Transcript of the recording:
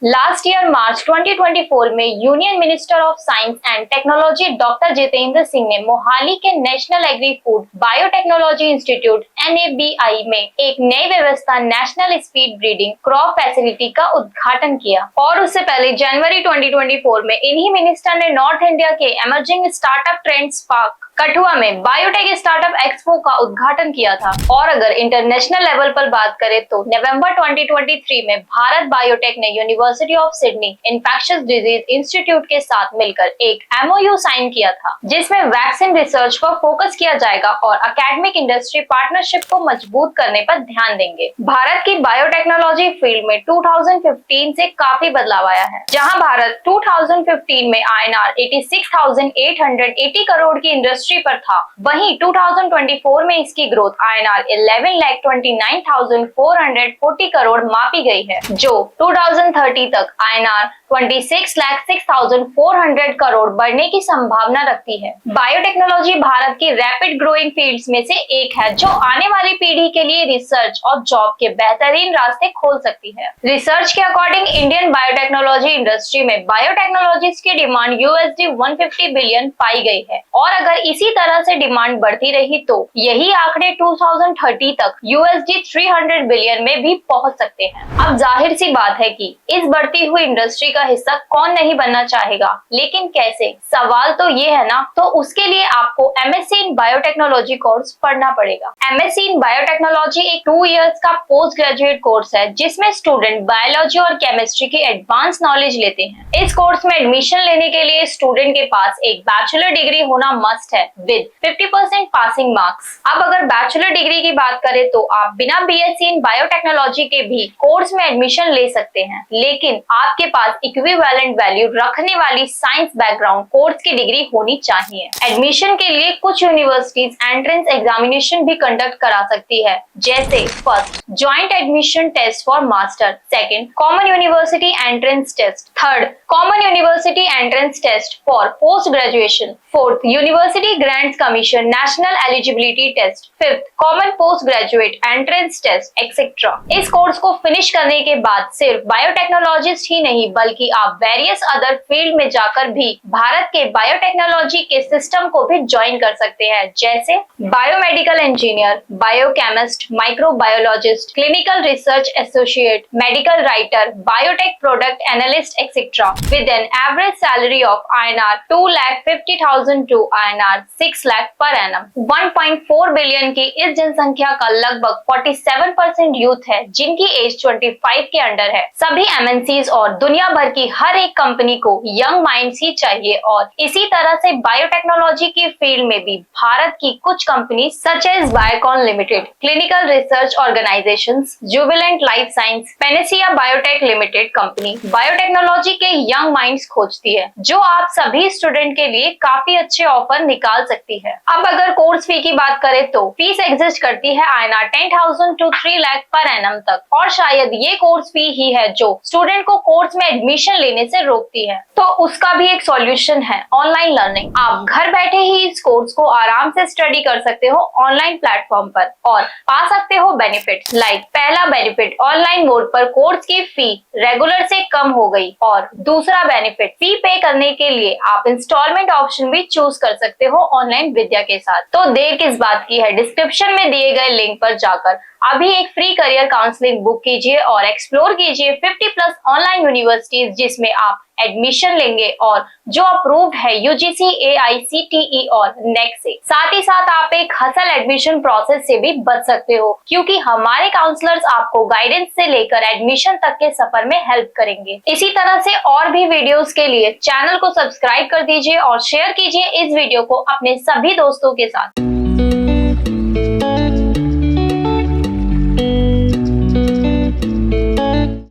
Last year March 2024 में union minister of science and technology doctor Jitendra Singh ने मोहाली के national agri food biotechnology institute NABI में एक नई व्यवस्था national speed breeding crop facility का उद्घाटन किया। और उससे पहले जनवरी 2024 में इन्हीं मिनिस्टर ने नॉर्थ इंडिया के emerging startup trends park Kathua में बायोटेक स्टार्टअप एक्सपो का उद्घाटन किया था। और अगर इंटरनेशनल लेवल पर बात करें तो नवंबर 2023 में भारत बायोटेक ने university of Sydney infectious disease institute के साथ मिलकर एक MOU साइन किया था, जिसमें वैक्सीन रिसर्च पर फोकस किया जाएगा और एकेडमिक इंडस्ट्री पार्टनरशिप को मजबूत करने पर ध्यान देंगे। भारत की बायोटेक्नोलॉजी फील्ड में 2015 से काफी बदलाव आया है। जहां भारत 2015 में INR 86,880 करोड़ की इंडस्ट्री पर था, वहीं 2024 में इसकी ग्रोथ INR 11,29,440 करोड़ मापी गई है, जो 2030 तक INR 26,06,400 करोड़ बढ़ने की संभावना रखती है। बायोटेक्नोलॉजी भारत की रैपिड ग्रोइंग फील्ड्स में से एक है, जो आने वाली पीढ़ी के लिए रिसर्च और जॉब के बेहतरीन रास्ते खोल सकती है। रिसर्च के अकॉर्डिंग इंडियन बायोटेक्नोलॉजी इंडस्ट्री में बायोटेक्नोलॉजीज की डिमांड $150 बिलियन पाई गई है, और अगर इसी तरह से डिमांड बढ़ती रही तो यही आंकड़े 2030 तक $300 बिलियन में भी पहुंच सकते हैं। अब जाहिर सी बात है कि इस बढ़ती हुई इंडस्ट्री का हिस्सा कौन नहीं बनना चाहेगा, लेकिन कैसे? सवाल तो ये है ना। तो उसके लिए आपको MSc इन बायोटेक्नोलॉजी कोर्स पढ़ना पड़ेगा। MSc इन बायोटेक्नोलॉजी एक 2 इयर्स का पोस्ट ग्रेजुएट कोर्स है, जिसमें स्टूडेंट बायोलॉजी और केमिस्ट्री की एडवांस नॉलेज लेते हैं। इस कोर्स में एडमिशन लेने के लिए स्टूडेंट के पास एक बैचलर डिग्री होना मस्ट है विद 50% पासिंग मार्क्स। अब अगर बैचलर डिग्री की बात करें तो आप बिना BSc इन बायोटेक्नोलॉजी के भी कोर्स में एडमिशन ले सकते हैं, लेकिन आपके पास इक्विवेलेंट वैल्यू रखने वाली साइंस बैकग्राउंड कोर्स की डिग्री होनी चाहिए। एडमिशन के लिए कुछ यूनिवर्सिटीज एंट्रेंस एग्जामिनेशन भी कंडक्ट करा सकती है, जैसे first joint admission test for master, second common university entrance test, third common university entrance test for post graduation, fourth university grants commission national eligibility test, fifth common post graduate entrance test etcetera. इस course को finish करने के बाद सिर्फ biotechnologist ही नहीं बल्कि आप various other field में जाकर भी भारत के बायोटेक्नोलॉजी के सिस्टम को भी ज्वाइन कर सकते हैं, जैसे biomedical engineer, biochemist, microbiologist, clinical research associate, medical writer, biotech product analyst etcetera, with an average salary of INR 2,50,000 to INR 6 lakh per annum. 1.4 billion की इस जनसंख्या का लगभग 47% यूथ है, जिनकी एज 25 के अंडर है। सभी MNCs और दुनिया भर की हर एक कंपनी को यंग माइंड्स ही चाहिए, और इसी तरह से बायोटेक्नोलॉजी की फील्ड में भी भारत की कुछ company such as Biocon limited, clinical research organisations, Jubilant life science, Panacea biotech limited company biotechnology के यंग माइंड्स खोजती है, जो आप सभी स्टूडेंट के लिए काफी अच्छे ऑफर निकाल सकती है। अब अगर कोर्स फी की बात करें तो फीस एग्जिस्ट करती है INR 10,000 to 3 lakh per annum तक, और शायद ये कोर्स फी ही है जो स्टूडेंट को कोर्स में एडमिशन लेने से रोकती है। तो उसका भी एक सॉल्यूशन है, ऑनलाइन लर्निंग। आप घर बैठे ही इस कोर्स को आराम से स्टडी कर सकते हो ऑनलाइन प्लेटफॉर्म पर, और पा सकते हो बेनिफिट्स लाइक पहला बेनिफिट, ऑनलाइन मोड पर कोर्स की फी रेगुलर से कम हो गई, और दूसरा बेनिफिट, फी पे करने के लिए आप इंस्टॉलमेंट ऑप्शन भी चूज कर सकते हो ऑनलाइन विद्या के साथ। तो देर किस बात की है, डिस्क्रिप्शन में दिए गए लिंक पर जाकर अभी एक फ्री करियर काउंसलिंग बुक कीजिए और एक्सप्लोर कीजिए 50+ ऑनलाइन यूनिवर्सिटीज, जिसमें आप एडमिशन लेंगे और जो अप्रूव्ड है UGC, AICTE और NAAC से। साथ ही साथ आप एक हसल एडमिशन प्रोसेस से भी बच सकते हो, क्योंकि हमारे काउंसलर्स आपको गाइडेंस से लेकर एडमिशन तक के सफर में हेल्प करेंगे। इसी तरह से और भी वीडियोस के लिए चैनल को सब्सक्राइब कर दीजिए और शेयर कीजिए इस वीडियो को अपने सभी दोस्तों के साथ।